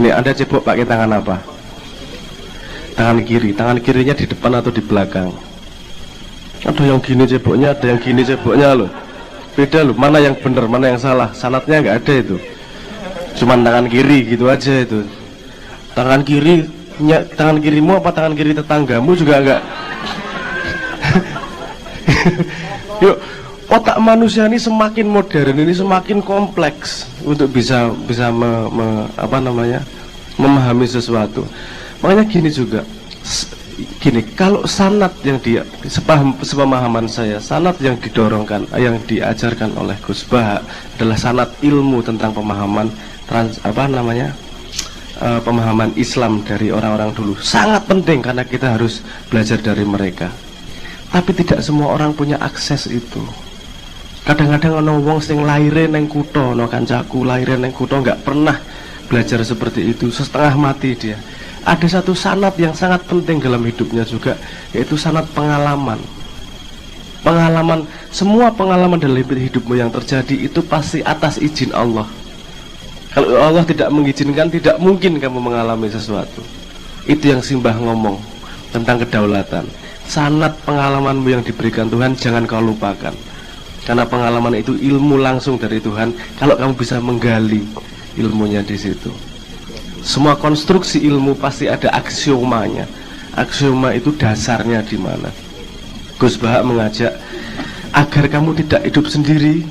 Gini, Anda cebok pakai tangan apa? Tangan kiri. Tangan kirinya di depan atau di belakang? Ada yang gini ceboknya, ada yang gini ceboknya loh. Beda loh, mana yang benar, mana yang salah. Sanatnya nggak ada itu. Cuman tangan kiri gitu aja itu. Tangan kirimu apa tangan kiri tetanggamu juga enggak. Yuk, otak manusia ini semakin modern, ini semakin kompleks untuk bisa memahami sesuatu. Makanya gini juga, gini, kalau sanad yang sepemahaman saya, sanad yang didorongkan, yang diajarkan oleh Gus Bah adalah sanad ilmu tentang pemahaman pemahaman Islam dari orang-orang dulu. Sangat penting karena kita harus belajar dari mereka. Tapi tidak semua orang punya akses itu. Kadang-kadang ono wong sing laire neng kutho, ono kancaku laire neng kutho nggak pernah belajar seperti itu, setengah mati dia. Ada satu sanad yang sangat penting dalam hidupnya juga, yaitu sanad pengalaman. Semua pengalaman dalam hidupmu yang terjadi itu pasti atas izin Allah. Kalau Allah tidak mengizinkan, tidak mungkin kamu mengalami sesuatu. Itu yang Simbah ngomong tentang kedaulatan. Sanad pengalamanmu yang diberikan Tuhan jangan kau lupakan, karena pengalaman itu ilmu langsung dari Tuhan. Kalau kamu bisa menggali ilmunya di situ, semua konstruksi ilmu pasti ada aksiomanya. Aksioma itu dasarnya di mana. Gus Bah mengajak agar kamu tidak hidup sendiri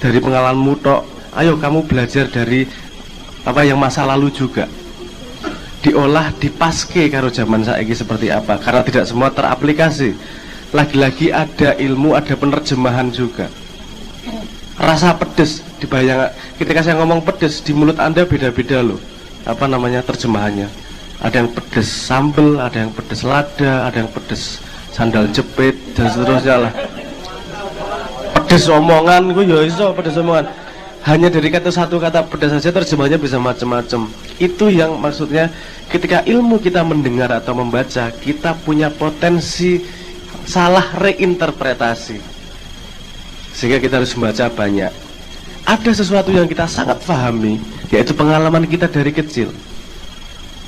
dari pengalamanmu tok. Ayo kamu belajar dari yang masa lalu juga, diolah, dipaske karo zaman saiki seperti apa, karena tidak semua teraplikasi. Lagi-lagi ada ilmu, ada penerjemahan juga. Rasa pedes dibayang, ketika saya ngomong pedes di mulut Anda beda-beda loh terjemahannya. Ada yang pedes sambel, ada yang pedes lada, ada yang pedes sandal jepit dan seterusnya lah. Pedes omongan, gue ya iso pedes omongan. Hanya dari satu kata pedas saja terjemahnya bisa macam-macam. Itu yang maksudnya ketika ilmu kita mendengar atau membaca, kita punya potensi salah reinterpretasi, sehingga kita harus membaca banyak. Ada sesuatu yang kita sangat pahami, yaitu pengalaman kita dari kecil.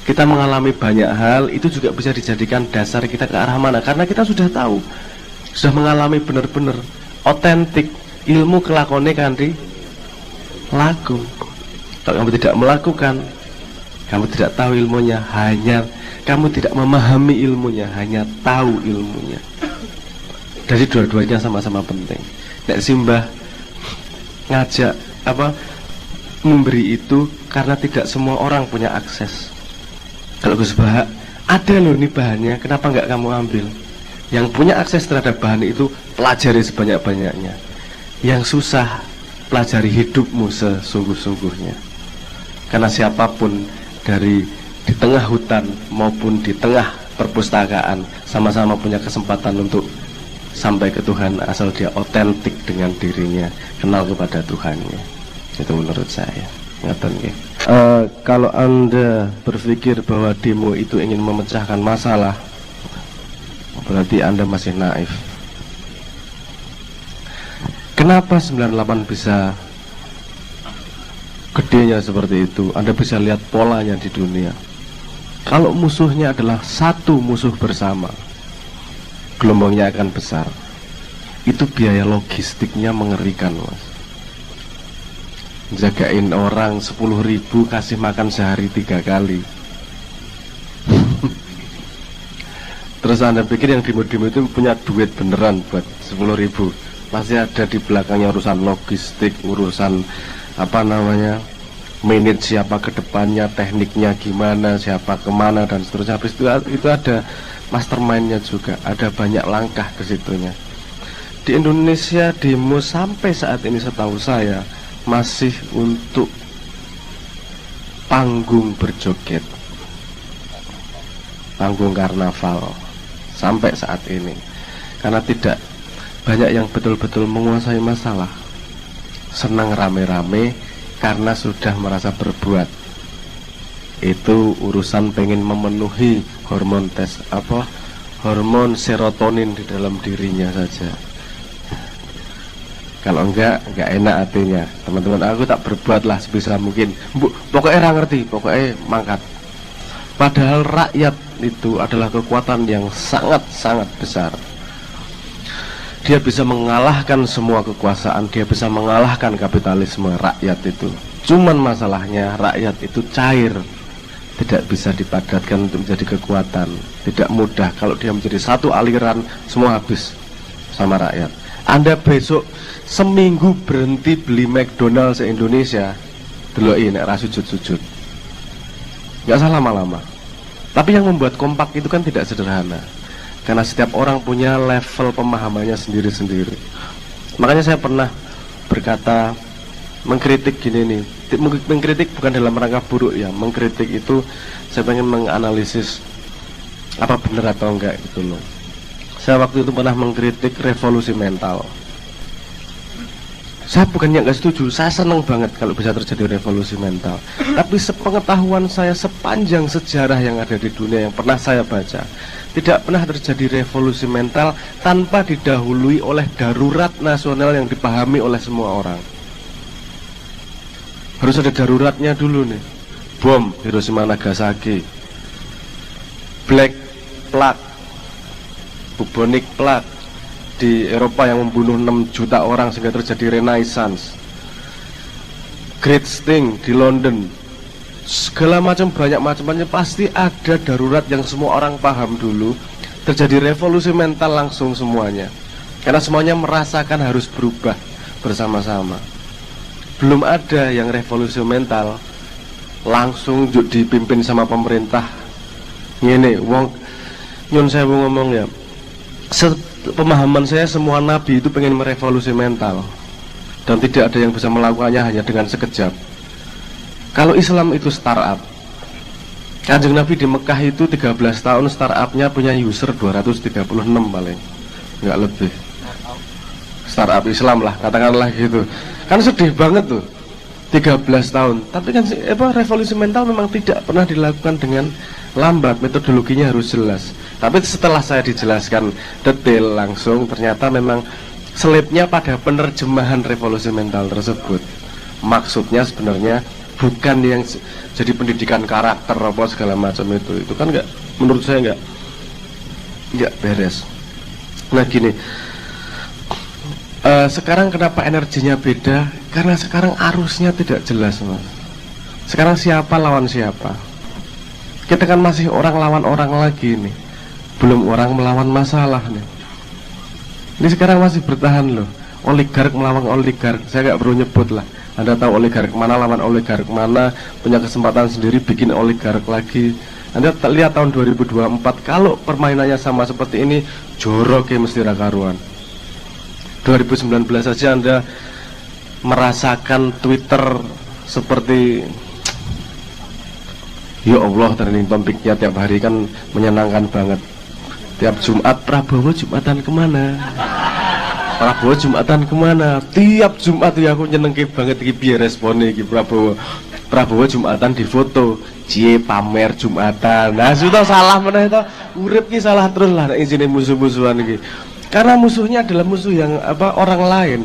Kita mengalami banyak hal, itu juga bisa dijadikan dasar kita ke arah mana, karena kita sudah tahu, sudah mengalami benar-benar otentik. Ilmu kelakone kanthi laku. Kalau kamu tidak melakukan, kamu tidak tahu ilmunya, hanya kamu tidak memahami ilmunya, hanya tahu ilmunya. Jadi dua-duanya sama-sama penting. Nek Simbah ngajak memberi itu karena tidak semua orang punya akses. Kalau Gus Bah ada loh nih bahannya, kenapa nggak kamu ambil? Yang punya akses terhadap bahan itu pelajari sebanyak-banyaknya. Yang susah, pelajari hidupmu sesungguh-sungguhnya. Karena siapapun di tengah hutan maupun di tengah perpustakaan sama-sama punya kesempatan untuk sampai ke Tuhan, asal dia otentik dengan dirinya, kenal kepada Tuhannya. Itu menurut saya. Kalau Anda berpikir bahwa demo itu ingin memecahkan masalah, berarti Anda masih naif. Kenapa 98 bisa gedenya seperti itu? Anda bisa lihat polanya di dunia. Kalau musuhnya adalah satu musuh bersama, gelombangnya akan besar. Itu biaya logistiknya mengerikan, Mas. Jagain orang 10.000, kasih makan sehari 3 kali. Terus Anda pikir yang demo-demo itu punya duit beneran buat 10.000? Pasti ada di belakangnya urusan logistik, urusan manage siapa ke depannya, tekniknya gimana, siapa kemana dan seterusnya. Habis itu ada mastermindnya juga, ada banyak langkah ke situnya. Di Indonesia demo sampai saat ini setahu saya masih untuk panggung berjoget, panggung karnaval sampai saat ini, karena tidak banyak yang betul-betul menguasai masalah. Senang rame-rame karena sudah merasa berbuat. Itu urusan pengen memenuhi hormon hormon serotonin di dalam dirinya saja. Kalau enggak enak hatinya. Teman-teman, aku tak berbuat lah sebisa mungkin. Pokoknya orang ngerti, pokoknya mangkat. Padahal rakyat itu adalah kekuatan yang sangat-sangat besar. Dia bisa mengalahkan semua kekuasaan, dia bisa mengalahkan kapitalisme rakyat itu. Cuman masalahnya rakyat itu cair, tidak bisa dipadatkan untuk menjadi kekuatan. Tidak mudah. Kalau dia menjadi satu aliran, semua habis sama rakyat. Anda besok seminggu berhenti beli McDonald se-Indonesia, deloki nek ra sujud-sujud. Nggak salah lama-lama. Tapi yang membuat kompak itu kan tidak sederhana, karena setiap orang punya level pemahamannya sendiri-sendiri. Makanya saya pernah berkata, mengkritik gini nih, mengkritik bukan dalam rangka buruk ya, mengkritik itu saya pengen menganalisis apa benar atau enggak gitu loh. Saya waktu itu pernah mengkritik revolusi mental. Saya bukannya nggak setuju, saya senang banget kalau bisa terjadi revolusi mental. Tapi sepengetahuan saya sepanjang sejarah yang ada di dunia yang pernah saya baca, tidak pernah terjadi revolusi mental tanpa didahului oleh darurat nasional yang dipahami oleh semua orang. Harus ada daruratnya dulu nih. Bom Hiroshima Nagasaki, Black Plague, bubonic plague di Eropa yang membunuh 6 juta orang sehingga terjadi Renaissance, Great Sting di London, segala macam, banyak macamnya. Pasti ada darurat yang semua orang paham dulu, terjadi revolusi mental langsung semuanya, karena semuanya merasakan harus berubah bersama-sama. Belum ada yang revolusi mental langsung dipimpin sama pemerintah. Ini wong nyun saya mau ngomong ya, pemahaman saya semua nabi itu pengen merevolusi mental, dan tidak ada yang bisa melakukannya hanya dengan sekejap. Kalau Islam itu startup, Kanjeng Nabi di Mekah itu 13 tahun startupnya punya user 236 paling, nggak lebih. Startup Islam lah, katakanlah gitu. Kan sedih banget tuh, 13 tahun. Tapi kan revolusi mental memang tidak pernah dilakukan dengan lambat, metodologinya harus jelas. Tapi setelah saya dijelaskan detail langsung, ternyata memang selipnya pada penerjemahan revolusi mental tersebut. Maksudnya sebenarnya bukan yang jadi pendidikan karakter apa segala macam itu kan nggak, menurut saya nggak beres. Nah gini, sekarang kenapa energinya beda? Karena sekarang arusnya tidak jelas, Mas. Sekarang siapa lawan siapa? Kita kan masih orang lawan orang lagi nih, belum orang melawan masalah nih. Ini sekarang masih bertahan loh, oligark melawan oligark. Saya nggak perlu nyebut lah, Anda tahu oligark mana lawan oligark mana, punya kesempatan sendiri bikin oligark lagi. Anda lihat tahun 2024, kalau permainannya sama seperti ini, jorok ya mesti rakaruan. 2019 saja Anda merasakan Twitter seperti, ya Allah, trending topiknya tiap hari kan menyenangkan banget. Tiap Jumat, Prabowo Jumatan kemana? Prabowo Jumatan kemana? Tiap Jumat ya aku nyenengke banget iki piye responnya iki Prabowo Jumatan di foto, cie pamer Jumatan. Nah, sudah salah meneh to. Urip ki salah terus lah nek isine musuh-musuhan iki. Karena musuhnya adalah musuh yang orang lain.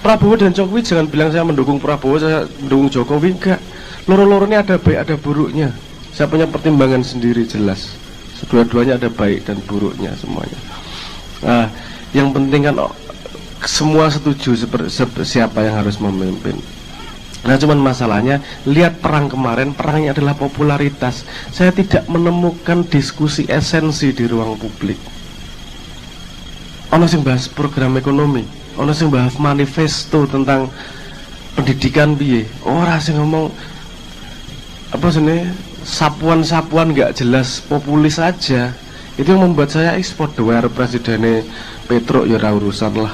Prabowo dan Jokowi, jangan bilang saya mendukung Prabowo, saya mendukung Jokowi, enggak. Loro-loronya ada baik ada buruknya. Saya punya pertimbangan sendiri jelas. Kedua-duanya ada baik dan buruknya semuanya. Nah, yang penting kan semua setuju siapa yang harus memimpin. Nah, cuman masalahnya, lihat perang kemarin, perangnya adalah popularitas. Saya tidak menemukan diskusi esensi di ruang publik. Ono sing bahas program ekonomi, ono sing bahas manifesto tentang pendidikan piye. Ora sing ngomong apa sini sapuan-sapuan nggak jelas, populis saja. Itu yang membuat saya ekspor doar presidennya Petro ya urusan lah.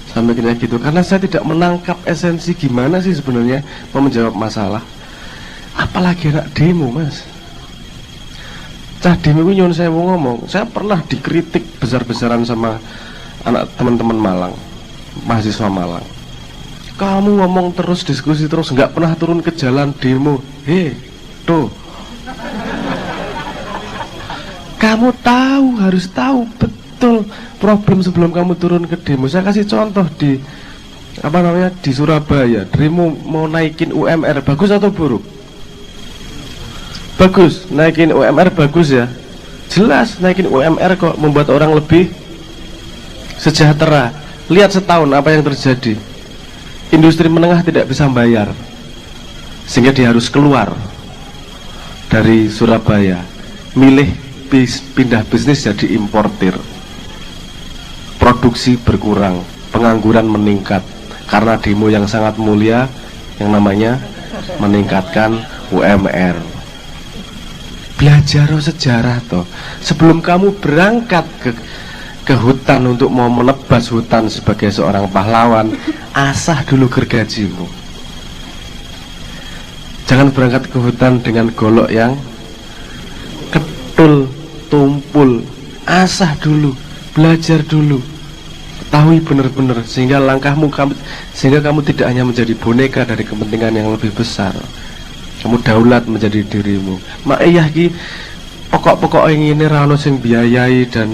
Sampai kayak gitu, karena saya tidak menangkap esensi gimana sih sebenarnya mau menjawab masalah. Apalagi anak demo, Mas. Cah demo itu nyuwun saya mau ngomong, saya pernah dikritik besar-besaran sama anak teman-teman Malang, mahasiswa Malang. Kamu ngomong terus, diskusi terus, nggak pernah turun ke jalan demo. Tuh, kamu tahu, harus tahu betul betul problem sebelum kamu turun ke demo. Saya kasih contoh di di Surabaya, demo mau naikin UMR, bagus atau buruk? Bagus, naikin UMR bagus ya. Jelas naikin UMR kok membuat orang lebih sejahtera. Lihat setahun apa yang terjadi. Industri menengah tidak bisa bayar, sehingga dia harus keluar dari Surabaya, milih pindah bisnis jadi importir. Produksi berkurang, pengangguran meningkat karena demo yang sangat mulia yang namanya meningkatkan UMR. Belajar sejarah toh. Sebelum kamu berangkat ke hutan untuk mau menebas hutan sebagai seorang pahlawan, asah dulu gergajimu. Jangan berangkat ke hutan dengan golok yang ketul, tumpul. Asah dulu, belajar dulu, ketahui benar-benar, sehingga sehingga kamu tidak hanya menjadi boneka dari kepentingan yang lebih besar. Kamu daulat menjadi dirimu. Mak iya ki pokok-pokok yang ini rano sing biayai, dan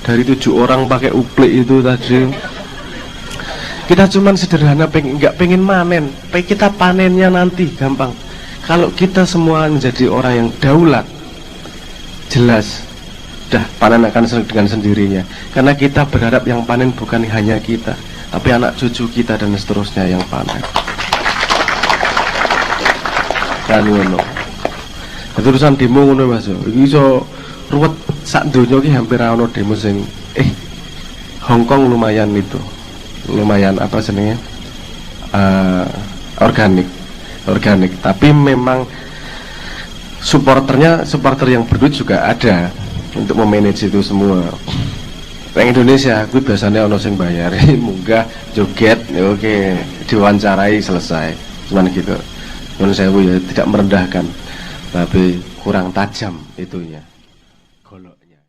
dari 7 orang pakai uplik itu tadi, kita cuman sederhana nggak pengen manen, kita panennya nanti gampang. Kalau kita semua menjadi orang yang daulat, jelas dah panen akan dengan sendirinya, karena kita berharap yang panen bukan hanya kita, tapi anak cucu kita dan seterusnya yang panen. Kan ngono. Terusan demo ngono Mas. Iki iso ruwet sak donya iki hampir ana demo sing Hong Kong lumayan itu. Lumayan apa jenenge? Organik. Tapi memang supporter yang berduit juga ada untuk memanage itu semua. Yang Indonesia, gue biasanya ono sing bayar, munggah, joget, ya oke, diwawancarai selesai, cuman gitu. Menurut saya ya tidak merendahkan, tapi kurang tajam itunya goloknya.